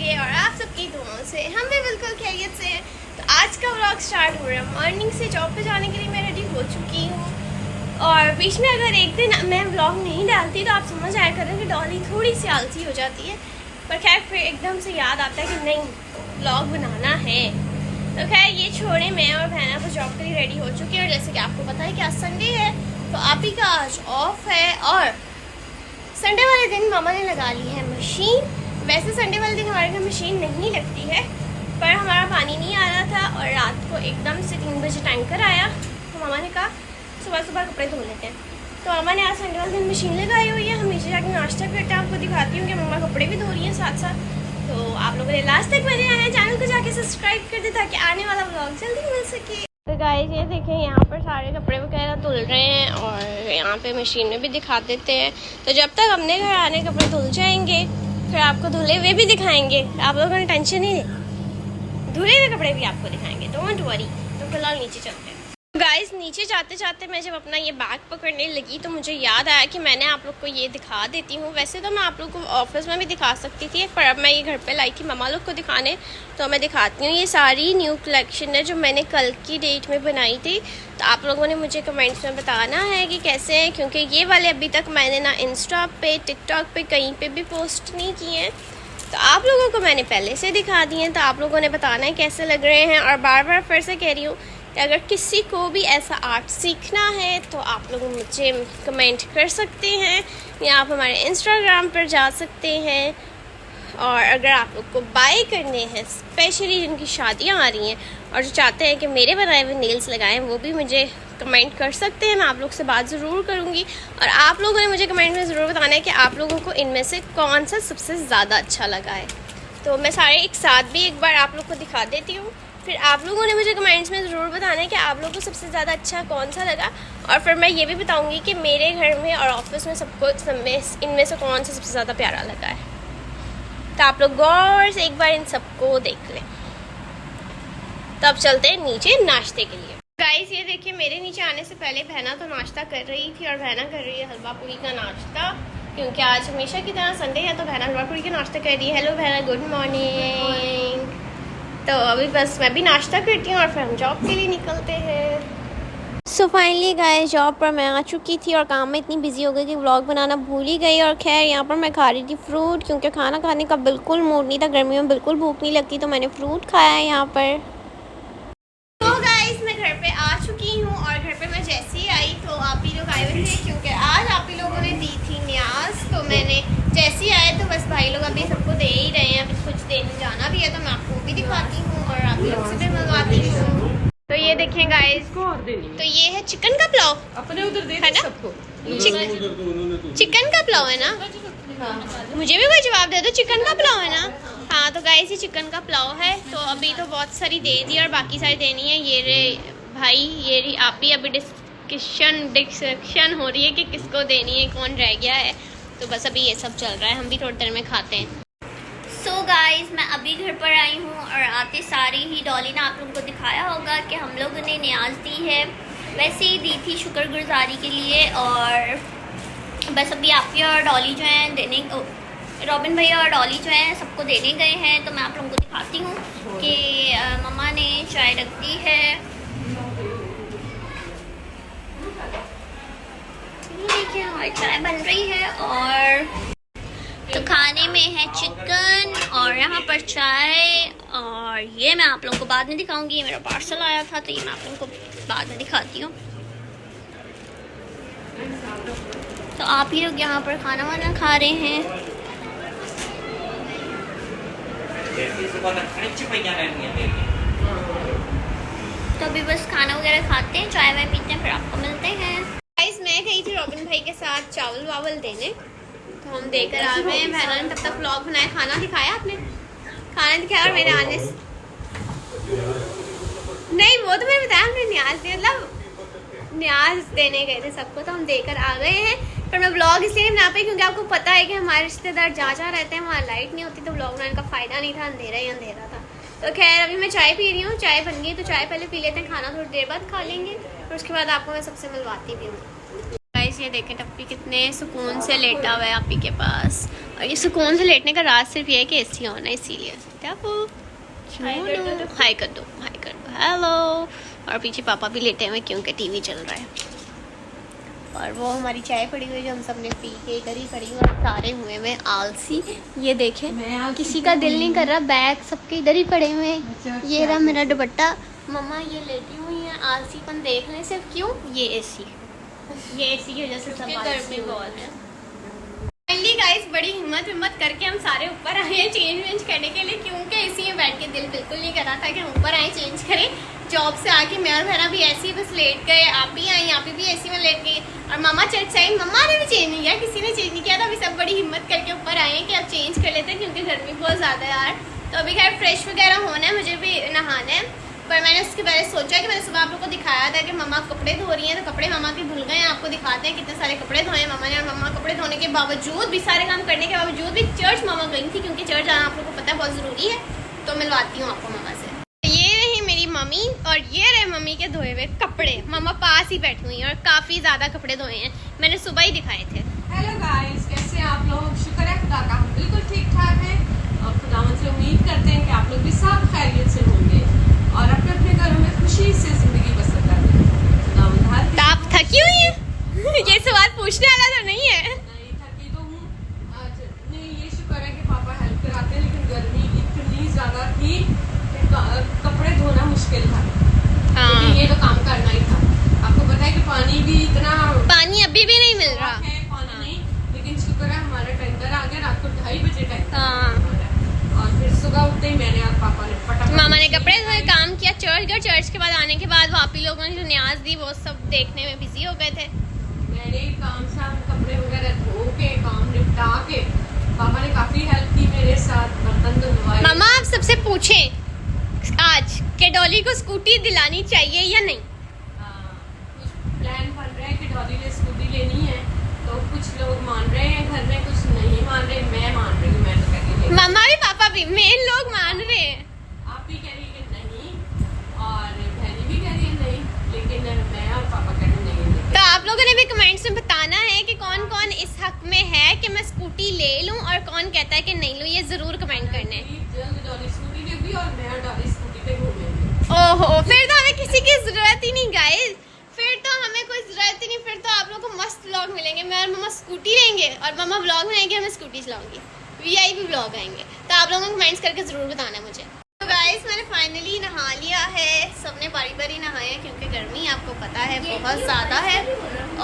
के और आप सबकी दुआओं से हम भी बिल्कुल खैरियत से हैं। तो आज का व्लॉग स्टार्ट हो रहा है। मॉर्निंग से जॉब पे जाने के लिए मैं रेडी हो चुकी हूँ और बीच में अगर एक दिन मैं व्लॉग नहीं डालती तो आप समझ आया करें कि डॉली थोड़ी सी आलसी हो जाती है। पर खैर फिर एकदम से याद आता है कि नहीं व्लॉग बनाना है। तो खैर ये छोड़े, मैं और बहना तो जॉब के लिए रेडी हो चुकी है और जैसे कि आपको पता है कि आज संडे है तो आप ही का आज ऑफ है और संडे वाले दिन मामा ने लगा ली है मशीन। वैसे संडे वाले दिन हमारे घर मशीन नहीं लगती है पर हमारा पानी नहीं आ रहा था और रात को एकदम से 3 बजे टैंकर आया तो मामा ने कहा सुबह सुबह कपड़े धो लेते हैं। तो मामा ने आज संडे वाले दिन मशीन लगाई हुई है। हम नीचे जाकर नाश्ता करते हैं, आपको दिखाती हूँ कि मम्मा कपड़े भी धो रही हैं साथ साथ। तो आप लोगों ने लास्ट तक बने आए हैं, चैनल को जाके सब्सक्राइब कर दे ताकि आने वाला व्लॉग जल्दी मिल सके। तो गाइस ये देखें यहाँ पर सारे कपड़े वगैरह धुल रहे हैं और यहाँ पे मशीन में भी दिखा देते हैं। तो जब तक हमने घर आने कपड़े धुल जाएंगे फिर आपको धुले हुए भी दिखाएंगे। आप लोगों ने टेंशन ही नहीं, धुले हुए कपड़े भी आपको दिखाएंगे, डोंट वरी। तो फिलहाल नीचे चलते हैं। गाइस नीचे जाते जाते मैं जब अपना ये बैग पकड़ने लगी तो मुझे याद आया कि मैंने आप लोग को ये दिखा देती हूँ। वैसे तो मैं आप लोग को ऑफिस में भी दिखा सकती थी पर अब मैं ये घर पे लाई थी मम्मा लोग को दिखाने तो मैं दिखाती हूँ। ये सारी न्यू कलेक्शन है जो मैंने कल की डेट में बनाई थी। तो आप लोगों ने मुझे कमेंट्स में बताना है कि कैसे हैं, क्योंकि ये वाले अभी तक मैंने ना इंस्टा पे टिकटॉक पे कहीं पर भी पोस्ट नहीं किए हैं। तो आप लोगों को मैंने पहले से दिखा दिए हैं। तो आप लोगों ने बताना है कैसे लग रहे हैं। और बार बार फिर से कह रही हूँ कि अगर किसी को भी ऐसा आर्ट सीखना है तो आप लोग मुझे कमेंट कर सकते हैं या आप हमारे इंस्टाग्राम पर जा सकते हैं। और अगर आप लोग को बाय करने हैं स्पेशली जिनकी शादियां आ रही हैं और जो चाहते हैं कि मेरे बनाए हुए नेल्स लगाएं वो भी मुझे कमेंट कर सकते हैं। मैं आप लोग से बात ज़रूर करूँगी और आप लोगों ने मुझे कमेंट में ज़रूर बताना है कि आप लोगों को इनमें से कौन सा सबसे ज़्यादा अच्छा लगा है। तो मैं सारे एक साथ भी एक बार आप लोग को दिखा देती हूँ, फिर आप लोगों ने मुझे कमेंट्स में ज़रूर बताना है कि आप लोगों को सबसे ज़्यादा अच्छा कौन सा लगा। और फिर मैं ये भी बताऊँगी कि मेरे घर में और ऑफिस में सबको इनमें से कौन सा सबसे ज़्यादा प्यारा लगा है। तो आप लोग गौर से एक बार इन सबको देख लें। तब चलते हैं नीचे नाश्ते के लिए। गाइस ये देखिए मेरे नीचे आने से पहले बहना तो नाश्ता कर रही थी और बहना कर रही है हलवा पूरी का नाश्ता, क्योंकि आज हमेशा की तरह संडे है तो बहना हलवा पूरी का नाश्ता कर रही है। हेलो बहना, गुड मॉर्निंग। तो अभी बस मैं भी नाश्ता करती हूँ और फिर हम जॉब के लिए निकलते हैं। सो फाइनली गाइस जॉब पर मैं आ चुकी थी और काम में इतनी बिजी हो गई कि व्लॉग बनाना भूल ही गई। और खैर यहाँ पर मैं खा रही थी फ्रूट, क्योंकि खाना खाने का बिल्कुल मूड नहीं था, गर्मी में बिल्कुल भूख नहीं लगती तो मैंने फ्रूट खाया है यहाँ पर। तो गाइस मैं घर पे आ चुकी हूँ और घर पे मैं जैसे ही आई तो आप ही लोग आए हुए थे, क्योंकि आज आप ही लोगों ने दी थी न्याज। तो मैंने जैसे ही आए तो बस भाई लोग अभी सबको दे ही रहे हैं, अभी कुछ देने जाना भी है तो मैं आपको भी दिखाती हूँ और आप लोग से भी मंगवाती हूँ। तो ये देखें गाइस, तो ये है चिकन का पुलाव, अपने उधर दे है ना सबको। चिकन का पुलाव है ना, मुझे भी कोई जवाब दे दो, चिकन का पुलाव है ना। हाँ तो गाइस ये चिकन का पुलाव है। तो अभी तो बहुत सारी दे दी और बाकी सारी देनी है। ये रे भाई, ये रही आप ही। अभी डिस्कशन हो रही है कि किसको देनी है, कौन रह गया है। तो बस अभी ये सब चल रहा है, हम भी थोड़ी देर में खाते हैं। सो गाइस मैं अभी घर पर आई हूँ और आते सारी ही डॉली ने आप लोगों को दिखाया होगा कि हम लोगों ने न्याज दी है। वैसे ही दी थी शुक्रगुजारी के लिए और बस अभी आप ही और डॉली जो हैं देने, रॉबिन भैया और डॉली जो हैं सबको देने गए हैं। तो मैं आप लोगों को दिखाती हूँ कि मम्मा ने चाय रख दी है। देखिए हमारी चाय बन रही है और तो खाने में है चिकन और यहाँ पर चाय। और ये मैं आप लोगों को बाद में दिखाऊंगी, ये मेरा पार्सल आया था तो ये मैं आप लोगों को बाद में दिखाती हूँ। तो आप ही लोग यहाँ पर खाना वाना खा रहे हैं। तो अभी बस खाना वगैरह खाते हैं, चाय वाय पीते हैं, फिर आपको मिलते हैं। गाइस मैं गई थी रॉबिन भाई के साथ चावल वावल देने, तो हम देकर आ गए हैं। बहना ने तब तक व्लॉग बनाया। खाना दिखाया आपने? खाना दिखाया और मेरे आने से नहीं, वो तो मैंने बताया हमने न्याज दिया, मतलब न्याज देने गए थे सबको तो हम देकर आ गए हैं। पर मैं व्लॉग इसलिए नहीं बना पाई क्योंकि आपको पता है कि हमारे रिश्तेदार जहाँ रहते हैं वहाँ लाइट नहीं होती तो व्लॉग बनाने का फ़ायदा नहीं था, अंधेरा ही अंधेरा था। तो खैर अभी मैं चाय पी रही हूँ, चाय बन गई तो चाय पहले पी लेते हैं, खाना थोड़ी देर बाद खा लेंगे और उसके बाद आपको मैं सबसे मिलवाती भी हूँ। गाइस गाइस ये देखें टप्पी कितने सुकून से लेटा हुआ है आपी के पास। और ये सुकून से लेटने का राज सिर्फ ये है कि एसी ऑन है, इसीलिए। टप्पू हाय कर दो, हाय कर दो, हेलो। और पीछे पापा भी लेटे हुए क्योंकि टीवी चल रहा है। और वो हमारी चाय पड़ी हुई जो हम सब ने पी के इधर ही पड़ी हुई और सारे हुए हुए आलसी। ये देखें किसी का दिल नहीं कर रहा, बैग सबके इधर ही पड़े हुए हैं। ये रहा मेरा दुपट्टा। मम्मा ये लेटी हुई है, आलसीपन देख लें सिर्फ। क्यों? ये एसी की वजह से सब गर्मी बहुत है। फाइनली गाइस बड़ी हिम्मत करके हम सारे ऊपर आए हैं चेंज करने के लिए, क्योंकि इसी में बैठ के दिल बिल्कुल नहीं कर रहा था कि हम ऊपर आए चेंज करें। जॉब से आके मैं और बहना भी ऐसी बस लेट गए, आप ही आई, आप भी ऐसी में लेट गई और मामा चर्च आई। मम्मा ने भी चेंज नहीं किया, किसी ने चेंज नहीं किया। तो अभी सब बड़ी हिम्मत करके ऊपर आए हैं कि अब चेंज कर लेते हैं क्योंकि गर्मी बहुत ज़्यादा है यार। तो अभी खैर फ्रेश वगैरह होना है, मुझे भी नहाना है। पर मैंने उसके पहले सोचा कि मैंने सुबह आप लोग को दिखाया था कि मम्मा कपड़े धो रही हैं, तो कपड़े मम्मा के धुल गए हैं। आपको दिखाते हैं कितने सारे कपड़े धोए हैं मम्मा ने। और मम्मा कपड़े धोने के बावजूद भी, सारे काम करने के बावजूद भी चर्च मम्मा गई थी, क्योंकि चर्च जाना आप लोग को पता है बहुत ज़रूरी है। तो मिलवाती हूँ आपको मम्मा से। ये रही मेरी मम्मी और ये रहे मम्मी के धोए हुए कपड़े। मम्मा पास ही बैठी हुई हैं और काफ़ी ज़्यादा कपड़े धोए हैं, मैंने सुबह ही दिखाए थे। हेलो गाइस, कैसे हैं आप लोग? शुक्र है खुदा का, हम बिल्कुल ठीक ठाक हैं और खुदावंद से उम्मीद करते हैं कि आप लोग भी सब खैरियत से होंगे और अपने अपने घरों में खुशी से जिंदगी बसर कर रहे हैं। तो आप थकी हुई हैं? ये सवाल पूछने वाला तो नहीं है। नहीं थकी तो हूँ आज। नहीं, ये शुक्र है कि पापा हेल्प कराते हैं, लेकिन गर्मी इतनी ज्यादा थी कि कपड़े धोना मुश्किल था। हाँ। ये तो काम करना ही था। आपको पता है कि पानी भी इतना, पानी अभी भी नहीं मिल रहा है, पानी नहीं, लेकिन शुक्र है हमारा टैंकर आ गया रात को 2:30 बजे टैंकर। हाँ। और फिर सुबह उठते ही मैंने और पापा ने फटाफट मामा ने कपड़े धोए, काम किया, चर्च गए। चर्च के बाद आने के बाद वो आप ही लोगों ने जो न्याज दी वो सब देखने में बिजी हो गए थे। मैंने काम शाम कपड़े वगैरह धो के काम निपटा के, पापा ने काफी हेल्प की मेरे साथ, बर्तन धुलवाए। मामा आप सबसे पूछें आज कि डॉली को स्कूटी दिलानी चाहिए या नहीं? कुछ प्लान बन रहा है कि डॉली ने स्कूटी लेनी है, तो कुछ लोग मान रहे हैं घर में, कुछ नहीं मान रहे। मैं मान रही हूँ, मैं तो कह रही हूँ। मामा भी पापा भी मेन लोग मान रहे हैं। आप भी कह रही है कि नहीं और बहनी भी कह रही है नहीं, लेकिन मैं और पापा कह रहे हैं नहीं। तो आप लोगों ने भी कमेंट्स में बताना है कि कौन कौन इस हक में है कि मैं स्कूटी ले लूं और कौन कहता है कि नहीं लूं। ये जरूर कमेंट करना है। जल्द डॉली स्कूटी लेगी और मैं और डॉली स्कूटी पे घूमेंगे। ओहो, फिर तो हमें किसी की जरूरत ही नहीं गाइस, फिर तो हमें कोई जरूरत ही नहीं। फिर तो आप लोगों को मस्त व्लॉग मिलेंगे। मैं और मम्मा स्कूटी लेंगे और मम्मा व्लॉग बनाएंगे, मैं स्कूटी चलाऊंगी, VIP व्लॉग आएंगे। तो आप लोगों को कमेंट्स करके जरूर बताना है मुझे। तो गाइस मैंने फाइनली नहा लिया है, सबने बारी बारी नहाया क्योंकि गर्मी आपको पता है बहुत ज़्यादा है।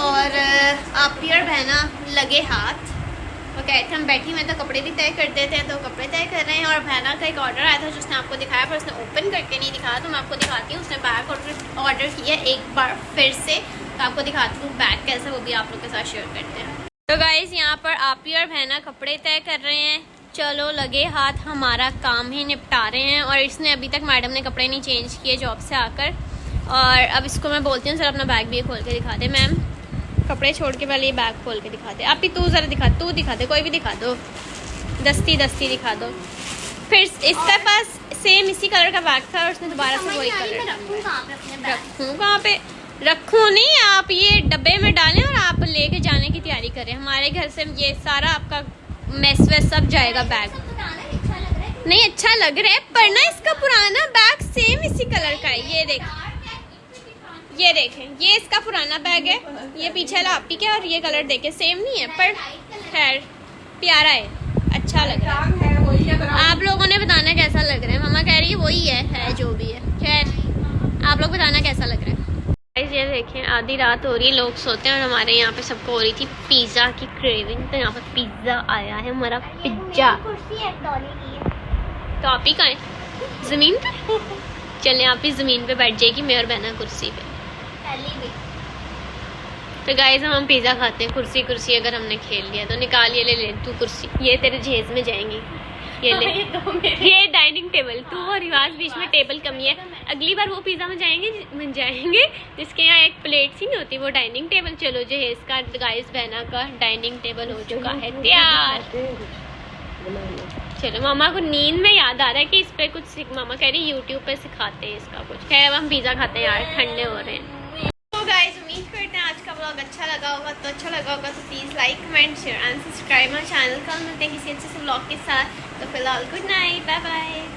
और आप भी और बहना लगे हाथ, वो कहते थे हम बैठी में तो कपड़े भी तय कर देते हैं, तो कपड़े तय कर रहे हैं। और बहना का एक ऑर्डर आया था जो उसने आपको दिखाया, पर उसने ओपन करके नहीं दिखाया, तो मैं आपको दिखाती हूँ। उसने बैग ऑर्डर किया एक बार फिर से, तो आपको दिखाती हूँ बैग कैसा, वो भी आप लोग के साथ शेयर करते हैं। तो गाइस यहाँ पर आप ही और बहना कपड़े तय कर रहे हैं। चलो लगे हाथ हमारा काम ही निपटा रहे हैं। और इसने अभी तक मैडम ने कपड़े नहीं चेंज किए जॉब से आकर। और अब इसको मैं बोलती हूँ सर अपना बैग भी खोल के दिखा दे। मैम कपड़े छोड़ के पहले ये बैग खोल के दिखा दे। आप ही तू ज़रा दिखा, तू दिखा दे, कोई भी दिखा दो, दस्ती दिखा दो। फिर इसके पास सेम इसी कलर का बैग था और उसने दोबारा से वही कलर। रखूँ कहाँ पे? रखूँ नहीं, आप ये डब्बे में डालें और आप लेके जाने की तैयारी करें। हमारे घर से ये सारा आपका मैस वैस सब जाएगा बैग। नहीं अच्छा लग रहा है, पर ना इसका पुराना बैग सेम इसी कलर का है। ये देखें, ये इसका पुराना बैग है, ये पीछे वाला आप ही का, और ये कलर देखे सेम नहीं है, पर खैर प्यारा है, अच्छा लग रहा है। आप लोगों ने बताना कैसा लग रहा है। मम्मा कह रही है वही है जो भी है। खैर आप लोग बताना कैसा लग रहा है। ये देखें आधी रात हो रही है, लोग सोते हैं और हमारे यहाँ पे सबको हो रही थी पिज़्ज़ा की क्रेविंग। तो यहाँ पर पिज़्ज़ा आया है, हमारा पिज़्ज़ा। तो आप ही कहाँ हैं? ज़मीन पे? चलें आप ही ज़मीन पे बैठ जाएगी, मैं और बहना कुर्सी पे। तो गाइस हम पिज़्ज़ा खाते हैं कुर्सी अगर हमने खेल लिया तो निकाल ये ले तू कुर्सी, ये तेरे जेज में जाएंगी। ये ले ये डाइनिंग टेबल, तू और रिवाज बीच में टेबल कमी है। अगली बार वो पिज़्ज़ा में जाएंगे जिसके यहाँ एक प्लेट सी नहीं होती, वो डाइनिंग टेबल। चलो जहेज का गाइस बहना का डाइनिंग टेबल हो चुका है तैयार। चलो मामा को नींद में याद आ रहा है कि इस पे कुछ मामा कह रही यूट्यूब पे सिखाते हैं इसका कुछ। खैर हम पिज़्ज़ा खाते हैं यार, ठंडे हो रहे हैं। तो गाइस उम्मीद करते हैं आज का व्लॉग अच्छा लगा होगा तो please like comment share and subscribe my channel. कल मिलते हैं किसी अच्छे से व्लॉग के साथ। तो फिलहाल गुड नाइट, बाय बाय।